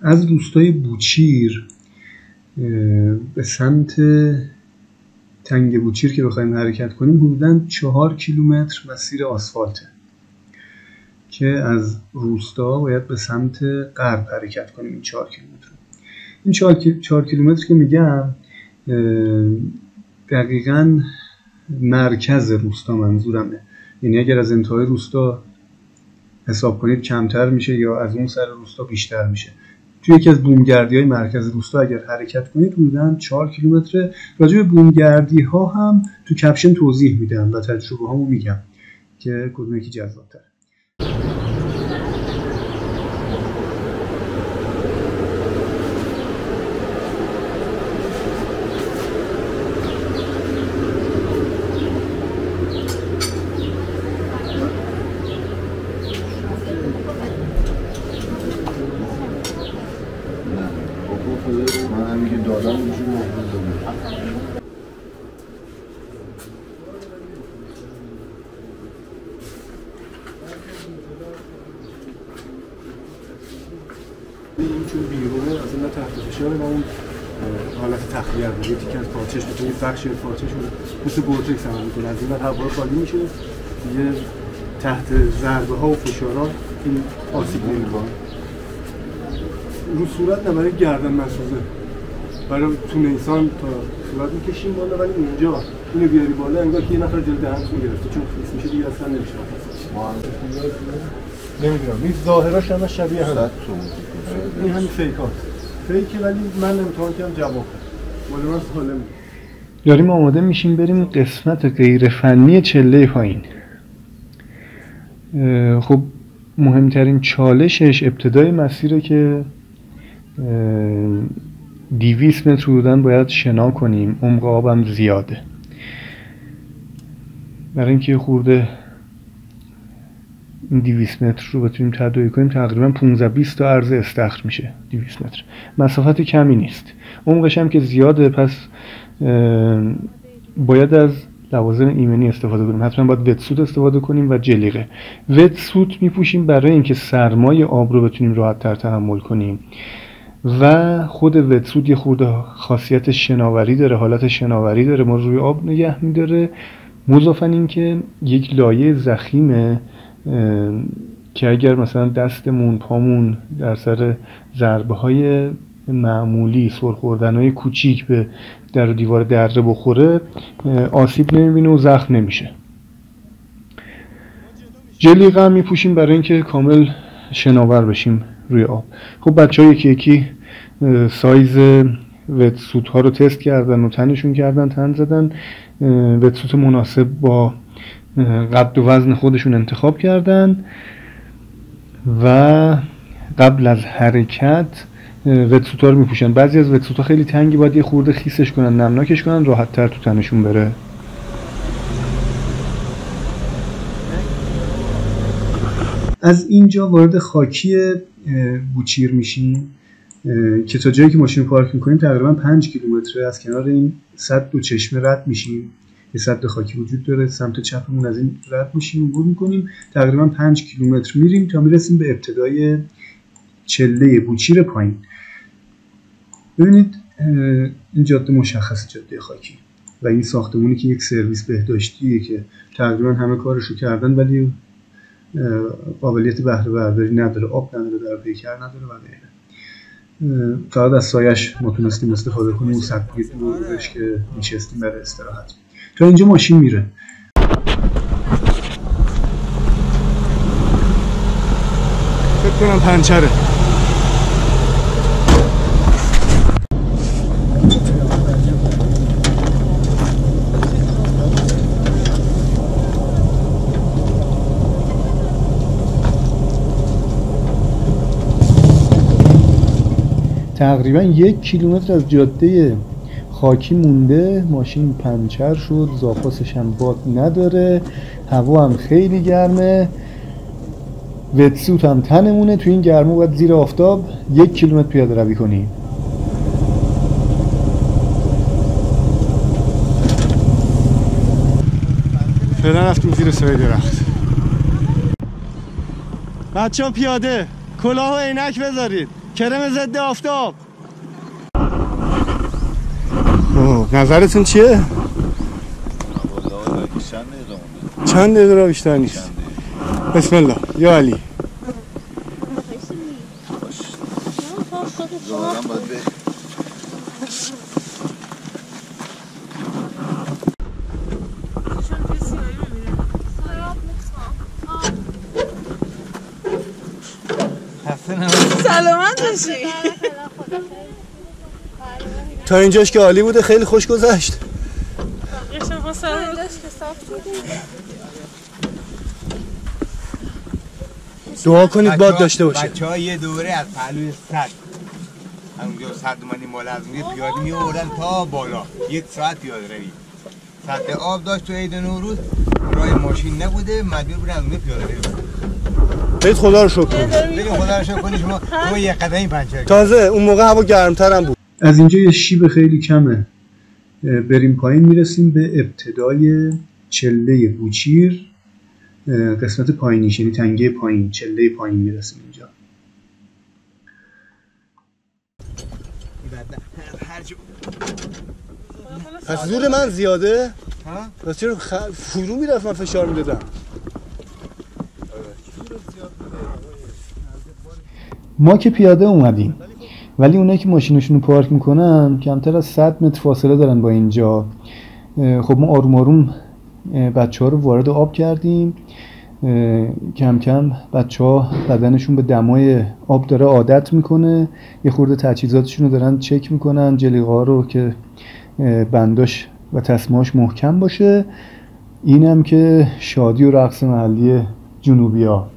از روستای بوچیر به سمت تنگ بوچیر که بخوایم حرکت کنیم حدوداً 4 کیلومتر مسیر آسفالته که از روستا باید به سمت غرب حرکت کنیم. این 4 کیلومتر، این 4 کیلومتر که میگم دقیقاً مرکز روستا منظورمه، یعنی اگر از انتهای روستا حساب کنید کمتر میشه یا از اون سر روستا بیشتر میشه. توی یکی از بومگردی‌های مرکز روستا اگر حرکت کنید حدوداً 4 کیلومتر. راجع به بومگردی‌ها هم تو کپشن توضیح میدم و تجربه‌هامو میگم که کدوم یکی جذاب‌تره. این چون بیرونه از این تحت فشار و اون حالت تخلیه بود، یه تیکه از پارچهش بتونه بخش پارچهش رو مثل گورتکس عمل میکنه، از این هوا خالی میشه دیگه، تحت ضربه ها و فشارها این آسیب نمیکنه. رو صورت نه، برای گردن مسوزه، برای تو نیسان تا صورت میکشیم بالا، ولی اینجا اینو بیاری بالا انگار که یه نفر جلد دهنتون گرفته، چون خیس میشه دیگه اصلا نمیشه. نمیدونم این ظاهراش هم شبیه هم این همین فیکه، ولی من امتحان کردم جواب ولی من سالم. داریم آماده میشیم بریم قسمت غیر فنی چله پایین. خب مهمترین چالشش ابتدای مسیره که 200 متر حدوداً باید شنا کنیم، عمق آبم زیاده. برای اینکه خورده این 200 متر رو بتونیم تداعی کنیم تقریبا 15-20 تا عرض استخر میشه. 200 متر مسافت کمی نیست، عمقش هم که زیاده، پس باید از لوازم ایمنی استفاده کنیم. حتما باید وتسوت استفاده کنیم و جلیقه. وتسوت میپوشیم برای اینکه سرمای آب رو بتونیم راحت تر تحمل کنیم و خود وتسوت یه خورده خاصیت شناوری داره، حالت شناوری داره، ما روی آب نگه میداره. مضافاً این که یک لایه ضخیمه که اگر مثلا دستمون، پامون در سر ضربه های معمولی، سر خوردن‌های کوچیک به در و دیوار دره بخوره آسیب نمیبینه و زخم نمیشه. جلیقه هم میپوشیم برای اینکه کامل شناور بشیم روی آب. خب بچه‌ها یکی یکی سایز وتسوت ها رو تست کردن و تنشون کردن، تن زدن، وتسوت مناسب با قد و وزن خودشون انتخاب کردن و قبل از حرکت وتسوت ها رو میپوشن. بعضی از وتسوت ها خیلی تنگی، باید یه خورده خیسش کنن، نمناکش کنن، راحت تر تو تنشون بره. از اینجا وارد خاکی بوچیر میشیم که تا جایی که ماشین پارک میکنیم تقریبا 5 کیلومتر از کنار این سد و چشمه رد میشیم. یه سد خاکی وجود داره، سمت چپمون از این رد میشیم، عبور میکنیم، تقریبا 5 کیلومتر میریم تا میرسیم به ابتدای چله بوچیر پایین. ببینید این جاده مشخص جاده خاکی و این ساختمونی که یک سرویس بهداشتیه که تقریبا همه کارشو کردن ولی قابلیت بهره برداری نداره، آب نداره، در پیکر نداره و غیره. فقط از سایش ما تونستیم استفاده کنیم و سطحی بودش که میشستیم برای استراحت. تا اینجا ماشین میره. فکر کنم پنچره. تقریبا 1 کیلومتر از جاده خاکی مونده، ماشین پنچر شد، زاپاسش هم باد نداره، هوا هم خیلی گرمه، وتسوت هم تنمونه، تو این گرما باید زیر آفتاب 1 کیلومتر پیاده روی کنیم. فعلا رفتیم زیر سایه درخت. بچه‌ها پیاده، کلاه و عینک بذارید. کرم ضد آفتاب. نظرتون چیه؟ چند دقیقه را بیشتر نیست. بسم الله یا علی. سلامت باشی. تا اینجاش که عالی بوده، خیلی خوش گذشت. دعا کنید باد داشته باشه. بچه‌ها یه دوره از پهلوی سد، همونجا سدمانی بالا از اونجا پیاده می‌آوردن تا بالا، 1 ساعت پیاده روی. سطح آب داشت تو عید نوروز، راه ماشین نبوده، مجبور بودن اونجا پیاده روی. برید خدا رو شکر کنید. برید خدا رو شکر کنید شما یه قدمی پنچر. تازه اون موقع هوا گرم‌تر هم بود. از اینجا یه شیب خیلی کمه، بریم پایین میرسیم به ابتدای چله بوچیر، قسمت پایینیش، یعنی تنگه پایین، چله پایین میرسیم اینجا. پس زور من زیاده؟ پس چرا فرو میرفت من فشار میدادم؟ ما که پیاده اومدیم، ولی اونایی که ماشینشون رو پارک میکنن کمتر از 100 متر فاصله دارن با اینجا. خب ما آروم آروم بچه ها رو وارد آب کردیم. کم کم بچه ها بدنشون به دمای آب داره عادت میکنه، یه خورده تجهیزاتشون رو دارن چک میکنن، جلیقه ها رو که بنداش و تسمه‌اش محکم باشه. اینم که شادی و رقص محلی جنوبی ها.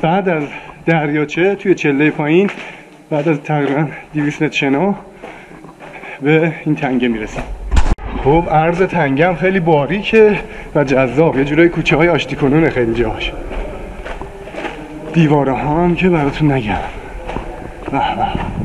بعد از دریاچه توی چله پایین، بعد از تقریبا 200 متر شنا به این تنگه میرسیم. خب عرض تنگه هم خیلی باریکه و جذاب، یه جورای کوچه های آشتی کنونه خیلی جاهاش. دیواره ها هم که براتون نگم. به به.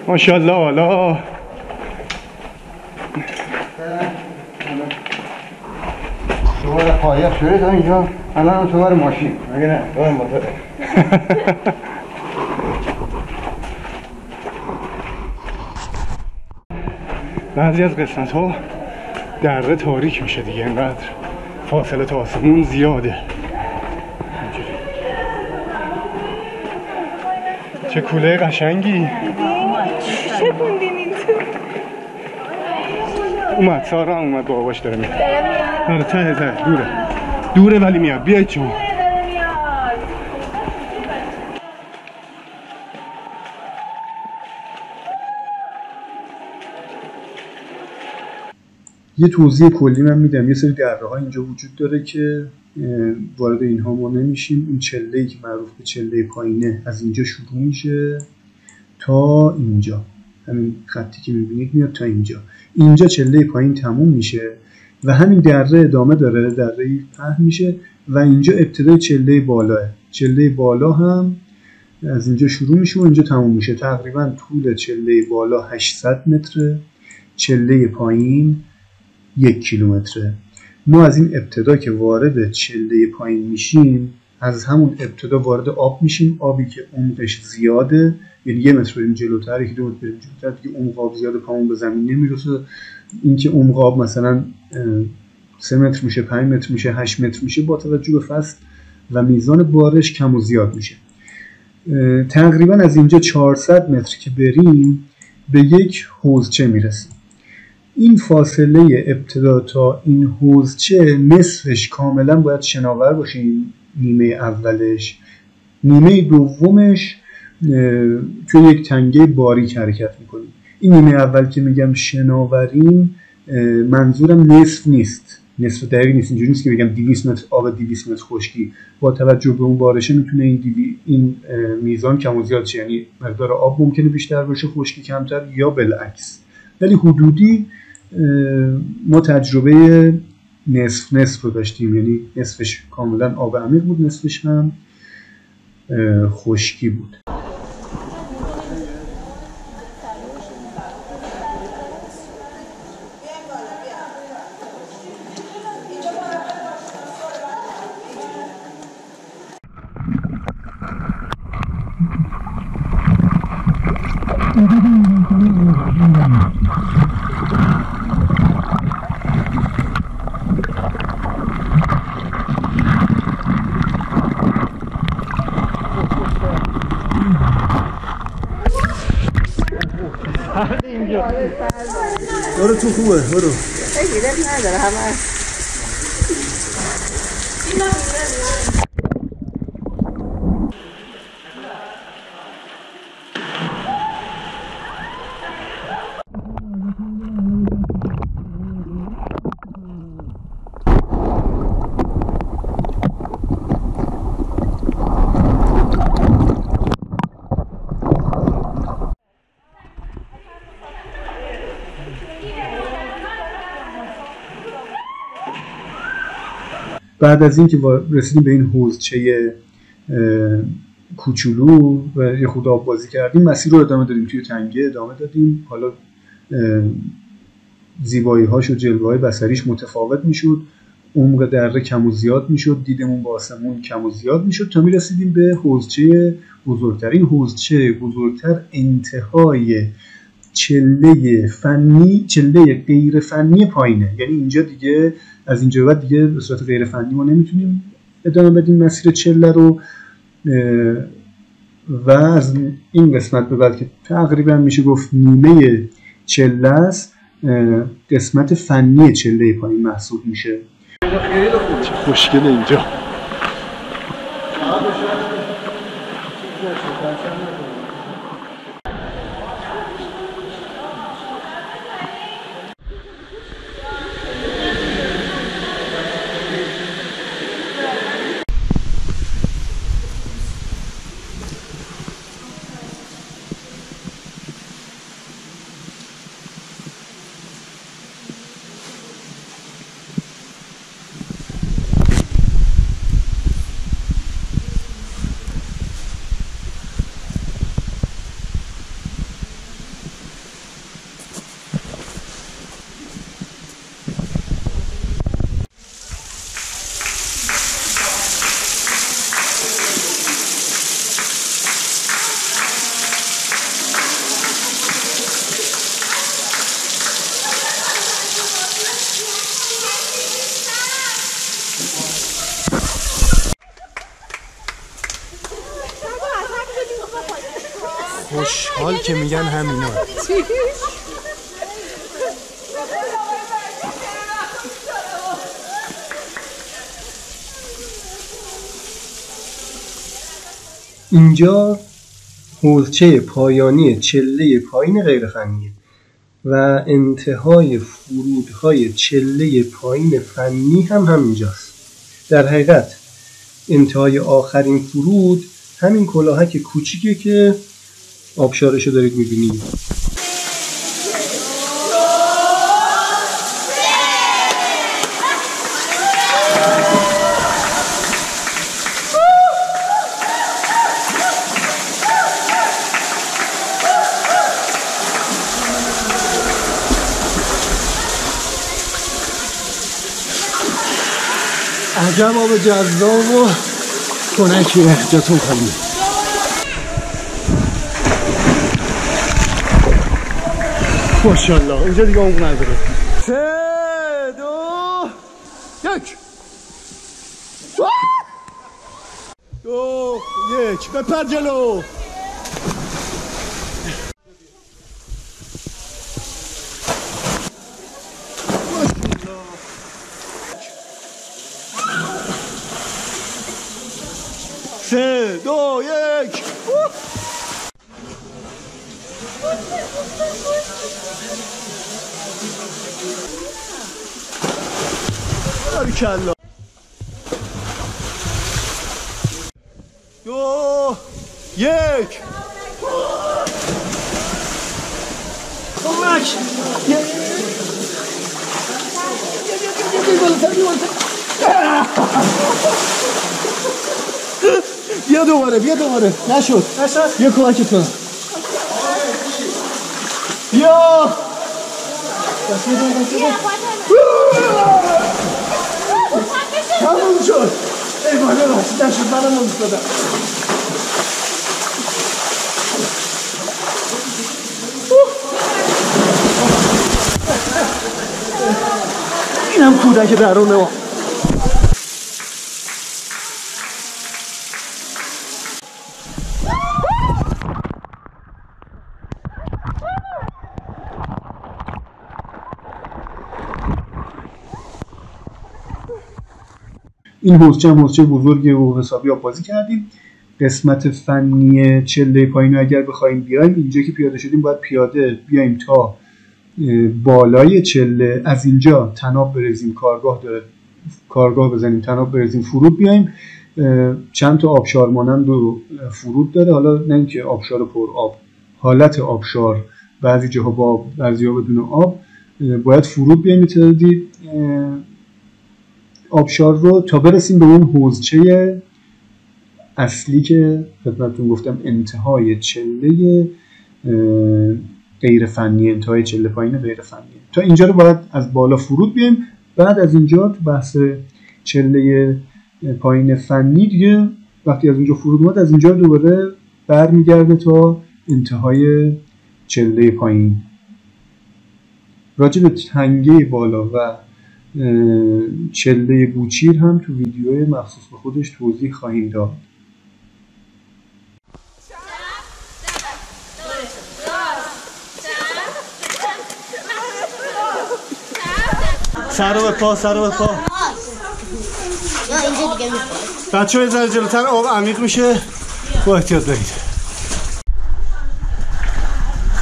ماشاءالله. حالا شمار قایق شده تا اینجا، الان شمار ماشین مگه نه؟ شمار موتوره. بعضی از قسمت ها دره تاریک میشه دیگه، اینقدر فاصله تا آسمون زیاده. چه کوله قشنگی. چه خوندین این تو؟ اومد سارا اومد، باباش داره میاد. آره ته دوره ولی میاد. بیایید شما. یه توضیح کلی من میدم. یه سری دره‌ها اینجا وجود داره که وارد اینها ما نمیشیم. این چله‌ای که معروف به چله پایینه از اینجا شروع میشه تا اینجا، همین خطی که میبینید میاد تا اینجا چله پایین تموم میشه و همین دره ادامه داره، دره‌ای پهن میشه و اینجا ابتدای چله بالاه. چله بالا هم از اینجا شروع میشه و اینجا تموم میشه. تقریبا طول چله بالا 800 متره، چله پایین 1 کیلومتره. ما از این ابتدا که وارد چله پایین میشیم، از همون ابتدا وارد آب میشیم. آبی که عمقش زیاده، یعنی 1 متر بریم جلوتر، 1-2 متر بریم جلوتر، دیگه عمق آب زیاده، پامون به زمین نمیرسه. این که عمق آب مثلا 3 متر میشه، 5 متر میشه، 8 متر میشه، با توجه به فصل و میزان بارش کم و زیاد میشه. تقریبا از اینجا 400 متر که بریم به یک حوضچه میرسیم. این فاصله ابتدا تا این حوضچه نصفش کاملا باید شناور باشه، این نیمه اولش. نیمه دومش توی یک تنگه باریک حرکت میکنیم. این نیمه اول که میگم شناوریم منظورم نصف نیست، نصف دقیق نیست. اینجوری نیست که بگم 200 متر آب 200 متر خشکی. با توجه به اون بارشه میتونه این میزان کم و زیاد شه، یعنی مقدار آب ممکنه بیشتر باشه خشکی کمتر یا بالعکس. ولی حدودی ما تجربه نصف رو داشتیم، یعنی نصفش کاملا آب عمیق بود، نصفش هم خشکی بود. برو تو خوبه، برو. ایراد نداره همه. بعد از این که رسیدیم به این حوضچه کوچولو و یه خود آب بازی کردیم، مسیر رو ادامه دادیم، توی تنگه ادامه دادیم. حالا زیبایی هاش و جلوه های بصریش متفاوت میشد، عمق دره کم و زیاد میشد، دیدمون با آسمون کم و زیاد میشد تا میرسیدیم به حوضچه بزرگتر. این حوضچه بزرگتر انتهای چله غیر فنی پایینه، یعنی اینجا دیگه از اینجا بعد دیگه به صورت غیر فنی ما نمیتونیم ادامه بدیم مسیر چله رو و از این قسمت به بعد که تقریبا میشه گفت نیمه چله است، قسمت فنی چله پایین محسوب میشه. چه خوشگله اینجا. خوشحال که میگن همینا. اینجا حوضچه پایانی چله پایین غیر فنیه و انتهای فرودهای چله پایین فنی هم همینجاست. در حقیقت انتهای آخرین فرود همین کلاهک کوچیکه که آبشارشو دارید میبینید. عجب آب جذاب و خنکیه، جاتون خالی. ماشاءالله اینجا دیگه عمق نداره. 3 2 1 2 1 بپر جلو. 3 2 1 باریکلا 2 1 کمک بیا دوباره نشد بیا کمکت کنم بیا تموم شد ای بالا باشید نشد منم افتادم اینم کودک درونه ما این حوضچه هم حوضچه بزرگی و حسابی آبازی کردیم. قسمت فنی چله پایین رو اگر بخوایم بیایم، اینجا که پیاده شدیم باید پیاده بیایم تا بالای چله، از اینجا طناب بریزیم، کارگاه داره، کارگاه بزنیم، طناب بریزیم، فرود بیایم. چند تا آبشار مانند و فرود داره، حالا نه اینکه آبشار پر آب، حالت آبشار، بعضی جاها با آب بعضی جاها بدون آب. باید فرود بیایم تعدادی آبشار رو تا برسیم به اون حوضچه اصلی که خدمتتون گفتم انتهای چله غیر فنی، انتهای چله پایین غیر فنی. تا اینجا رو باید از بالا فرود بیایم. بعد از اینجا تو بحث چله پایین فنی دیگه وقتی از اینجا فرود اومد، از اینجا دوباره برمیگرده تا انتهای چله پایین. راجع به تنگه بالا و چله بوچیر هم تو ویدیوی مخصوص به خودش توضیح خواهیم داد. سر و پا بچه های ذره جلوتر آب عمیق میشه، با احتیاط برید.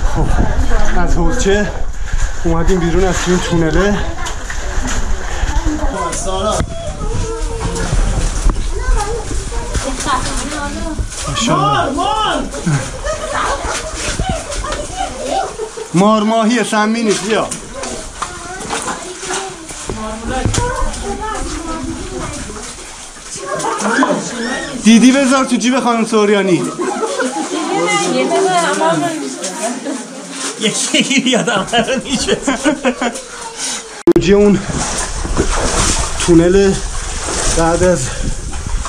خب از حوضچه اومدیم بیرون از این تونله. مار ماهی سمی نیست، بیا دیدی بذار تو جیب خانم سوریانی. یکی یادم نیشه اوجه اون تونل بعد از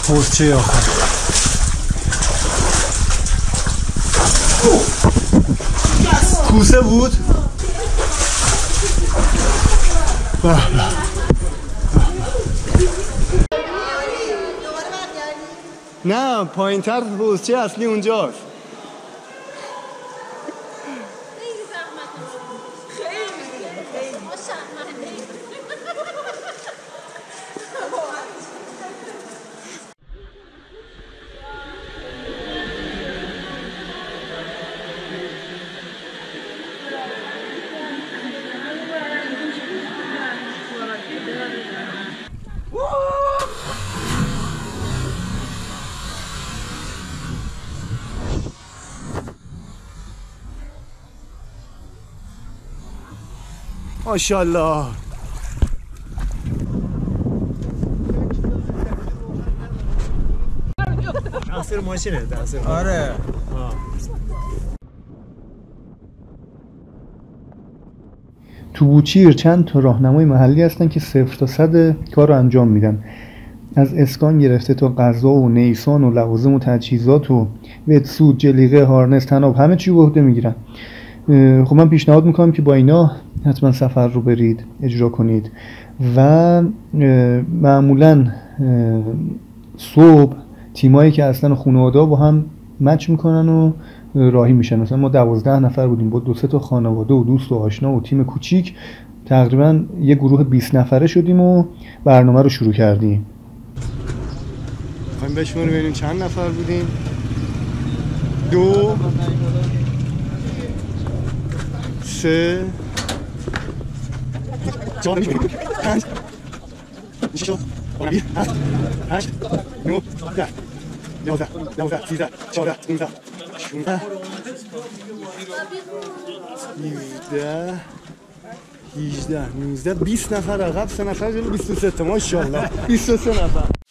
حوضچه آخر. کوسه بود. نه پایین تر حوضچه اصلی اونجاست. ماشاءالله. دنسر ماشینه دنسر. آره. تو بوچیر چند تا راهنمای محلی هستن که 0 تا 100 کار رو انجام میدن. از اسکان گرفته تا غذا و نیسان و لوازم و تجهیزات و وتسوت، جلیقه، هارنس، طناب، همه چی به عهده میگیرن. خب من پیشنهاد میکنم که با اینا حتما سفر رو برید اجرا کنید و معمولا صبح تیمایی که اصلا خانواده با هم مچ میکنن و راهی میشن. مثلا ما 12 نفر بودیم با 2-3 تا خانواده و دوست و آشنا و تیم کوچیک، تقریبا یه گروه 20 نفره شدیم و برنامه رو شروع کردیم. میخوایم بشماریم ببینیم چند نفر بودیم. 2 3 4 5 6 8 9 10 11 12 13 14 15 16 17 18 19 20 نفر عقب، 3 نفر جلو، 23 تا ماشاءالله 23 نفر.